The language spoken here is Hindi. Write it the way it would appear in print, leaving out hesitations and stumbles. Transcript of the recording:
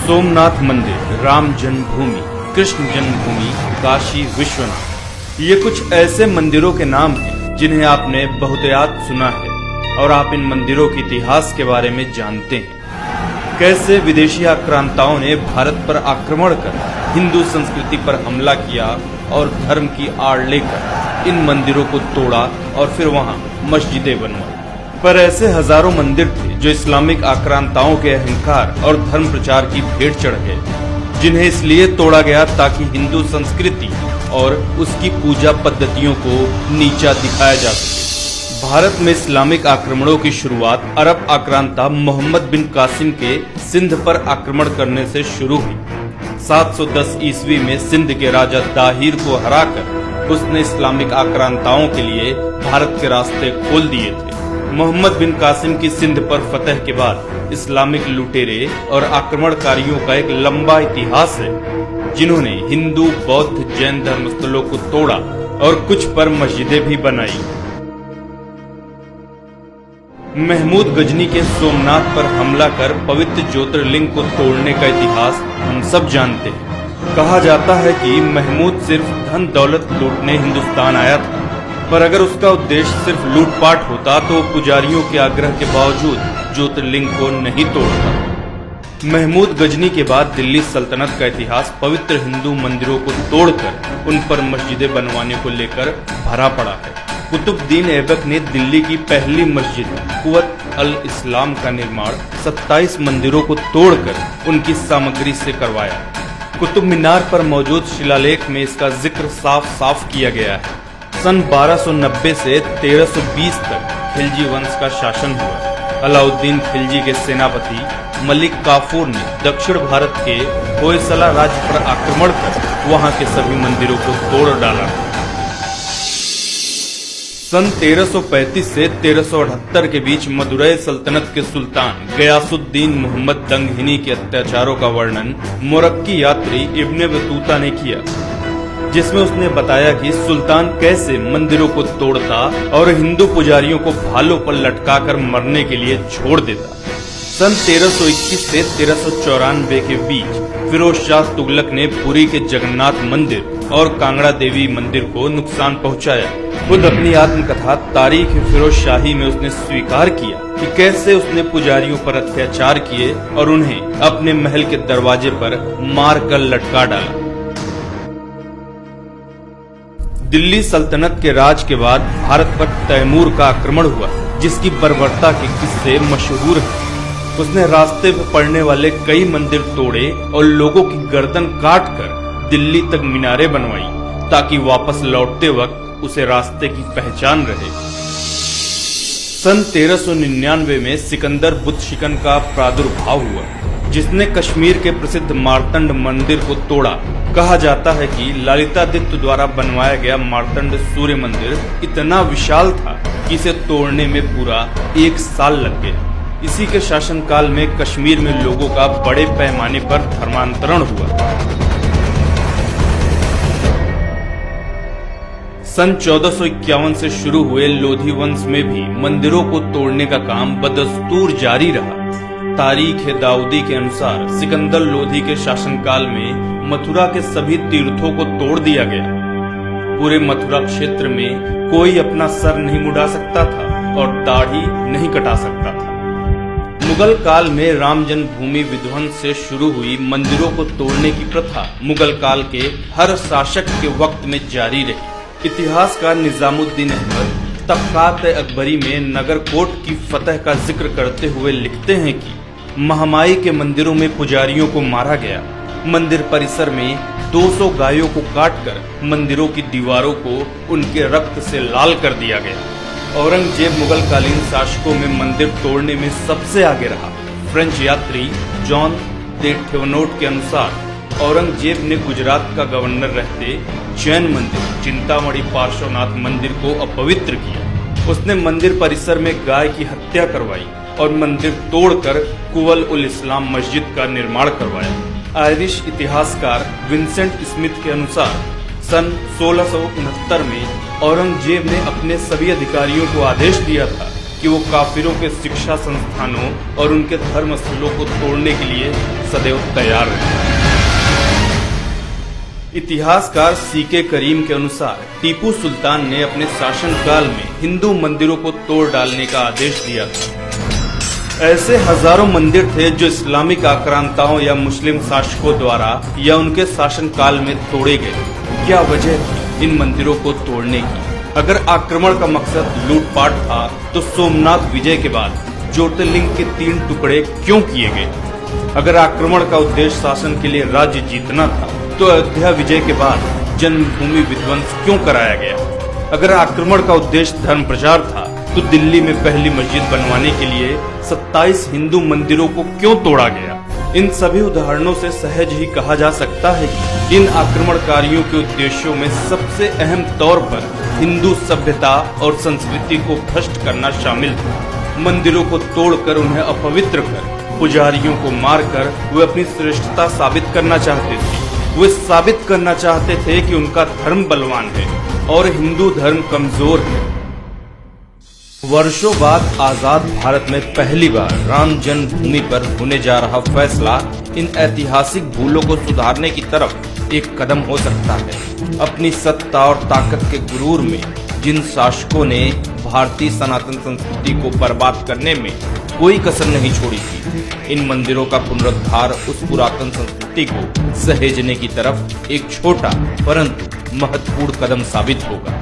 सोमनाथ मंदिर, राम जन्मभूमि, कृष्ण जन्मभूमि, काशी विश्वनाथ, ये कुछ ऐसे मंदिरों के नाम हैं जिन्हें आपने बहुतायत सुना है और आप इन मंदिरों के इतिहास के बारे में जानते हैं। कैसे विदेशी आक्रांताओं ने भारत पर आक्रमण कर हिंदू संस्कृति पर हमला किया और धर्म की आड़ लेकर इन मंदिरों को तोड़ा और फिर वहां मस्जिदें बनवाई। पर ऐसे हजारों मंदिर थे जो इस्लामिक आक्रांताओं के अहंकार और धर्म प्रचार की भेंट चढ़ गए, जिन्हें इसलिए तोड़ा गया ताकि हिंदू संस्कृति और उसकी पूजा पद्धतियों को नीचा दिखाया जा सके। भारत में इस्लामिक आक्रमणों की शुरुआत अरब आक्रांता मोहम्मद बिन कासिम के सिंध पर आक्रमण करने से शुरू हुई। 710 ईस्वी में सिंध के राजा दाहिर को हराकर उसने इस्लामिक आक्रांताओं के लिए भारत के रास्ते खोल दिए थे। मोहम्मद बिन कासिम की सिंध पर फतह के बाद इस्लामिक लुटेरे और आक्रमणकारियों का एक लंबा इतिहास है, जिन्होंने हिंदू, बौद्ध, जैन धर्मस्थलों को तोड़ा और कुछ पर मस्जिदें भी बनाई। महमूद गजनी के सोमनाथ पर हमला कर पवित्र ज्योतिर्लिंग को तोड़ने का इतिहास हम सब जानते हैं। कहा जाता है कि महमूद सिर्फ धन दौलत लूटने हिंदुस्तान आया था, पर अगर उसका उद्देश्य सिर्फ लूटपाट होता तो पुजारियों के आग्रह के बावजूद ज्योतिर्लिंग को नहीं तोड़ता। महमूद गजनी के बाद दिल्ली सल्तनत का इतिहास पवित्र हिंदू मंदिरों को तोड़कर उन पर मस्जिदें बनवाने को लेकर भरा पड़ा है। कुतुबुद्दीन ऐबक ने दिल्ली की पहली मस्जिद कुव्वत अल इस्लाम का निर्माण 27 मंदिरों को तोड़कर उनकी सामग्री से करवाया। कुतुब मीनार पर मौजूद शिलालेख में इसका जिक्र साफ साफ किया गया है। सन 1290 से 1320 तक खिलजी वंश का शासन हुआ। अलाउद्दीन खिलजी के सेनापति मलिक काफूर ने दक्षिण भारत के होयसला राज्य पर आक्रमण कर वहां के सभी मंदिरों को तोड़ डाला। सन 1335 से 1378 के बीच मदुरै सल्तनत के सुल्तान गयासुद्दीन मोहम्मद दंगहिनी के अत्याचारों का वर्णन मोरक्की यात्री इब्ने बतूता ने किया, जिसमें उसने बताया कि सुल्तान कैसे मंदिरों को तोड़ता और हिंदू पुजारियों को भालों पर लटकाकर मरने के लिए छोड़ देता। सन 1321 से 1394 के बीच फिरोज शाह तुगलक ने पुरी के जगन्नाथ मंदिर और कांगड़ा देवी मंदिर को नुकसान पहुंचाया। खुद अपनी आत्मकथा तारीख फिरोज शाही में उसने स्वीकार किया कि कैसे उसने पुजारियों पर अत्याचार किए और उन्हें अपने महल के दरवाजे पर मार कर लटका डाला। दिल्ली सल्तनत के राज के बाद भारत पर तैमूर का आक्रमण हुआ, जिसकी बर्बरता के किस्से मशहूर हैं। उसने रास्ते पर पड़ने वाले कई मंदिर तोड़े और लोगों की गर्दन काटकर दिल्ली तक मीनारें बनवाई ताकि वापस लौटते वक्त उसे रास्ते की पहचान रहे। सन 1399 में सिकंदर बुत शिकन का प्रादुर्भाव हुआ, जिसने कश्मीर के प्रसिद्ध मार्तंड मंदिर को तोड़ा। कहा जाता है कि ललितादित्य द्वारा बनवाया गया मार्तंड सूर्य मंदिर इतना विशाल था कि इसे तोड़ने में पूरा 1 साल लग गया। इसी के शासनकाल में कश्मीर में लोगों का बड़े पैमाने पर धर्मांतरण हुआ। सन 1451 से शुरू हुए लोधी वंश में भी मंदिरों को तोड़ने का काम बदस्तूर जारी रहा। तारीख दाऊदी के अनुसार सिकंदर लोधी के शासनकाल में मथुरा के सभी तीर्थों को तोड़ दिया गया। पूरे मथुरा क्षेत्र में कोई अपना सर नहीं मुड़ा सकता था और दाढ़ी नहीं कटा सकता था। मुगल काल में राम जन्मभूमि विध्वंस से शुरू हुई मंदिरों को तोड़ने की प्रथा मुगल काल के हर शासक के वक्त में जारी रही। इतिहासकार निजामुद्दीन अहमद तबकात अकबरी में नगरकोट की फतह का जिक्र करते हुए लिखते हैं कि महामाई के मंदिरों में पुजारियों को मारा गया। मंदिर परिसर में 200 गायों को काटकर मंदिरों की दीवारों को उनके रक्त से लाल कर दिया गया। औरंगजेब मुगल कालीन शासकों में मंदिर तोड़ने में सबसे आगे रहा। फ्रेंच यात्री जॉन दे ठेवनोट के अनुसार औरंगजेब ने गुजरात का गवर्नर रहते जैन मंदिर चिंतामणि पार्श्वनाथ मंदिर को अपवित्र किया। उसने मंदिर परिसर में गाय की हत्या करवाई और मंदिर तोड़कर कुव्वत उल इस्लाम मस्जिद का निर्माण करवाया। आयरिश इतिहासकार विंसेंट स्मिथ के अनुसार सन 1669 में औरंगजेब ने अपने सभी अधिकारियों को आदेश दिया था कि वो काफिरों के शिक्षा संस्थानों और उनके धर्मस्थलों को तोड़ने के लिए सदैव तैयार रहे। इतिहासकार सीके करीम के अनुसार टीपू सुल्तान ने अपने शासनकाल में हिंदू मंदिरों को तोड़ डालने का आदेश दिया था। ऐसे हजारों मंदिर थे जो इस्लामिक आक्रांताओं या मुस्लिम शासकों द्वारा या उनके शासनकाल में तोड़े गए। क्या वजह थी इन मंदिरों को तोड़ने की? अगर आक्रमण का मकसद लूटपाट था तो सोमनाथ विजय के बाद ज्योतिर्लिंग के 3 टुकड़े क्यों किए गए? अगर आक्रमण का उद्देश्य शासन के लिए राज्य जीतना था तो अयोध्या विजय के बाद जन्मभूमि विध्वंस क्यों कराया गया? अगर आक्रमण का उद्देश्य धर्म प्रचार था तो दिल्ली में पहली मस्जिद बनवाने के लिए 27 हिंदू मंदिरों को क्यों तोड़ा गया? इन सभी उदाहरणों से सहज ही कहा जा सकता है कि इन आक्रमणकारियों के उद्देश्यों में सबसे अहम तौर पर हिंदू सभ्यता और संस्कृति को भ्रष्ट करना शामिल था। मंदिरों को तोड़कर उन्हें अपवित्र कर, पुजारियों को मारकर वे अपनी श्रेष्ठता साबित करना चाहते थे। वे साबित करना चाहते थे कि उनका धर्म बलवान है और हिंदू धर्म कमजोर है। वर्षों बाद आजाद भारत में पहली बार राम जन्मभूमि पर होने जा रहा फैसला इन ऐतिहासिक भूलों को सुधारने की तरफ एक कदम हो सकता है। अपनी सत्ता और ताकत के गुरूर में जिन शासकों ने भारतीय सनातन संस्कृति को बर्बाद करने में कोई कसर नहीं छोड़ी थी, इन मंदिरों का पुनरुद्धार उस पुरातन संस्कृति को सहेजने की तरफ एक छोटा परंतु महत्वपूर्ण कदम साबित होगा।